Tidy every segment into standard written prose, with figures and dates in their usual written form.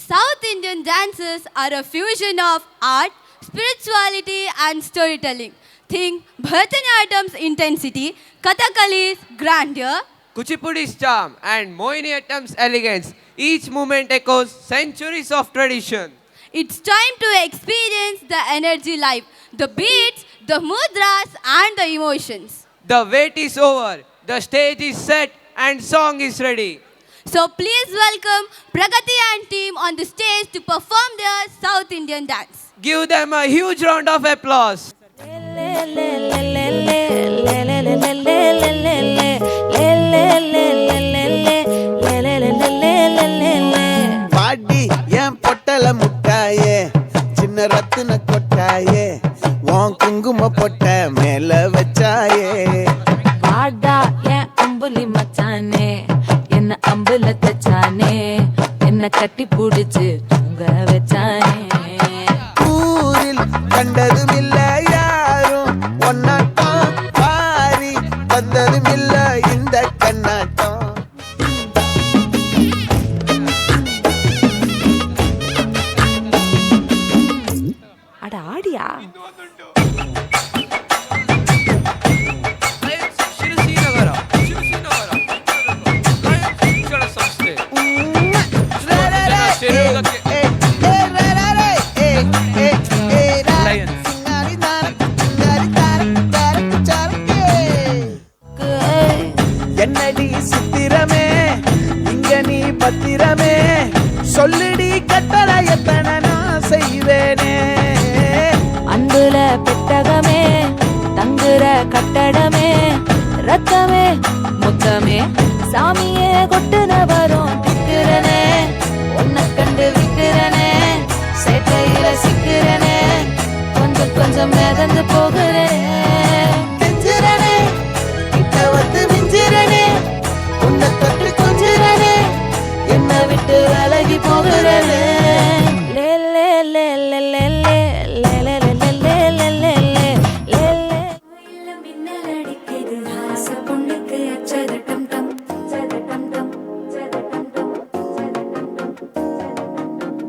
South Indian dances are a fusion of art, spirituality and storytelling. Think Bharatanatyam's intensity, Kathakali's grandeur, Kuchipudi's charm and Mohiniyattam's elegance. Each movement echoes centuries of tradition. it's time to experience the energy live, the beats, the mudras and the emotions. The wait is over, the stage is set and song is ready. So please welcome Pragati and team on the stage to perform their South Indian dance. Give them a huge round of applause. பாடி என் பொட்டல முட்டாயே சின்ன ரத்தின கொட்டாயே உன் குங்கும பொட்ட மேல வச்சாயே வாடா என் அம்புலி மச்சானே என்ன அம்புல தச்சானே என்ன கட்டி புடிச்சு தூங்க வச்சானே ஊரில் கண்டதும் இல்ல யாரும் ஒன்னாட்டம் பாரி வந்ததும் இல்ல இந்த கண்ணாட்டம் அட ஆடியா என்னடி சித்திரமே இங்க நீ பத்திரமே சொல்லிடி கட்டளை எத்தனை நான் செய்வேனே அன்புல பெட்டகமே தங்குற கட்டடமே ரத்தமே முத்தமே சாமியே கொட்டுன வரும் திக்கிறனே உன்னை கண்டு விக்கிறனே சேட்டையில சிக்கிறனே கொஞ்சம் கொஞ்சம் மிதந்து போகிறேன் கெஞ்சிறனே கிட்ட வந்து மிஞ்சிறனே உன்னை தொட்டு கொஞ்சிறனே என்னை விட்டு விலகி போகிறனே லே லே லே லே லே லே லே லே லே லே லே லே லே லே லே லே மின்னல் அடிக்குது ஆசை பொண்ணுக்கு அச்சது டம் டம் சது டம் டம் சது டம் டம்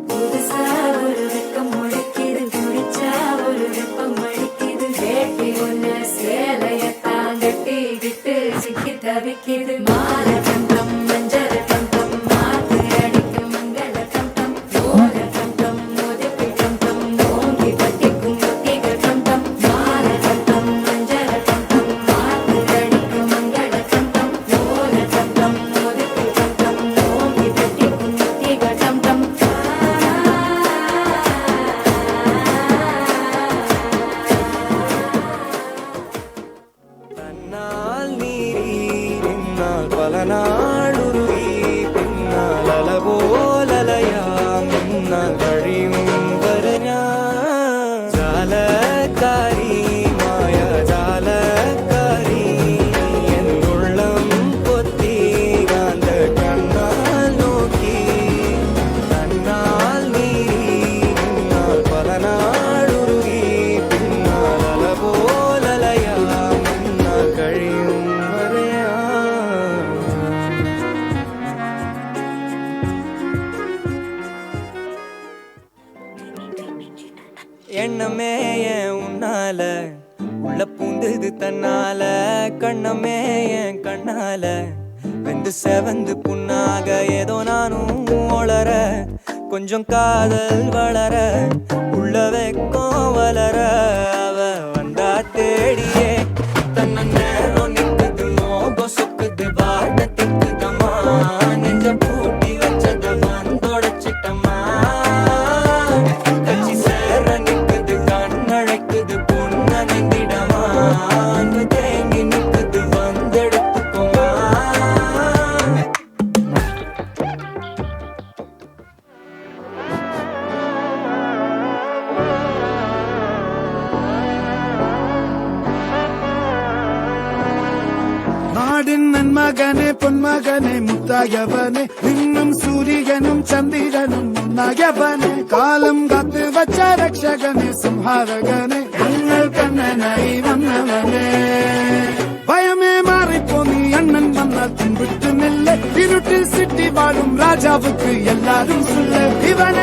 புதுசா ஒரு வெக்கம் முளைக்குது குடிச்சா ஒரு வெப்பம் அடிக்குது வேட்டி ஒண்ணு சேலையத்தான் கட்டிக்கிட்டு சிக்கி தவிக்குது மாலை டம் டம் மஞ்சள் டம் டம் மாத்து அடிக்கும் மங்கள டம் டம் ஓர டம் டம் மோதிப்பி டம் டம் ஓங்கி பட்டிக்கும் ஒத்திகள் டம் டம் மாலை டம் டம் மஞ்சள் டம் டம் மாத்து அடிக்கும் மங்கள டம் டம் ஓர டம் டம் மோதிப்பி டம் டம் ஓங்கி பட்டிக்கும் ஒத்திகள் டம் டம் தன்னால் நீரி நின்னால் பல நாளுருவி பின்னால் அலபோலலையா முன்னால் வழியும் வரஞா ஜாலக்காரி மாயா ஜாலக்காரி என் உள்ளம் பொத்தி காந்த கண்ணால் நோக்கி தன்னால் நீரி நின்னால் பல நாளுருவி பின்னால் அலபோலலையா முன்னால் கழியும் வரையா எண்ணமே என் உன்னால உள்ள பூந்தது தன்னால கண்ணமே என் கண்ணால வெந்து செவந்து புண்ணாக ஏதோ நானும் ஒளர கொஞ்சம் காதல் வளர உள்ள வெக்கம் வளர அவ வந்தா தேடியே தன்ன நேரம் நிக்குது மோகம் சொக்குது வாட்ட திக்குதம்மா நெஞ்ச பூட்டி வச்சத வந்தொடச்சிட்டம்மா கட்சி சேர நிக்குது கண்ணழைக்குது பொண்ண நெங்கிடமா அங்கு தேங்கி நிக்குது வந்தெடுத்துக்கோமா நாடின் நன்மகனே பொன்மகனே முத்தாயவனே இன்னும் சூரியனும் சந்திரனும் முன்னாயவனே காலம் காத்து வச்ச ரக்ஷகனே சம்ஹாரகனே எங்கள் கண்ணனை வந்தவனே பயமே மாறிப்போ நீ அண்ணன் வந்தால் பின்விட்டு நெல்ல இருட்டில் சிட்டி வாழும் ராஜாவுக்கு எல்லாரும் சொல்ல இவன்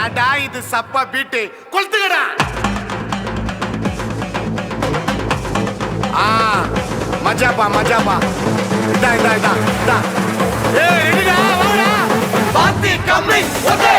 ஏடா இது சப்பா பீட்டு கொளுத்துக்கடா. மஜாப்பா மஜாப்பா. இதா இதா இதா இதா. ஏய் ரெடிடா வாடா. பாத்தி கம்மிங் ஓகே.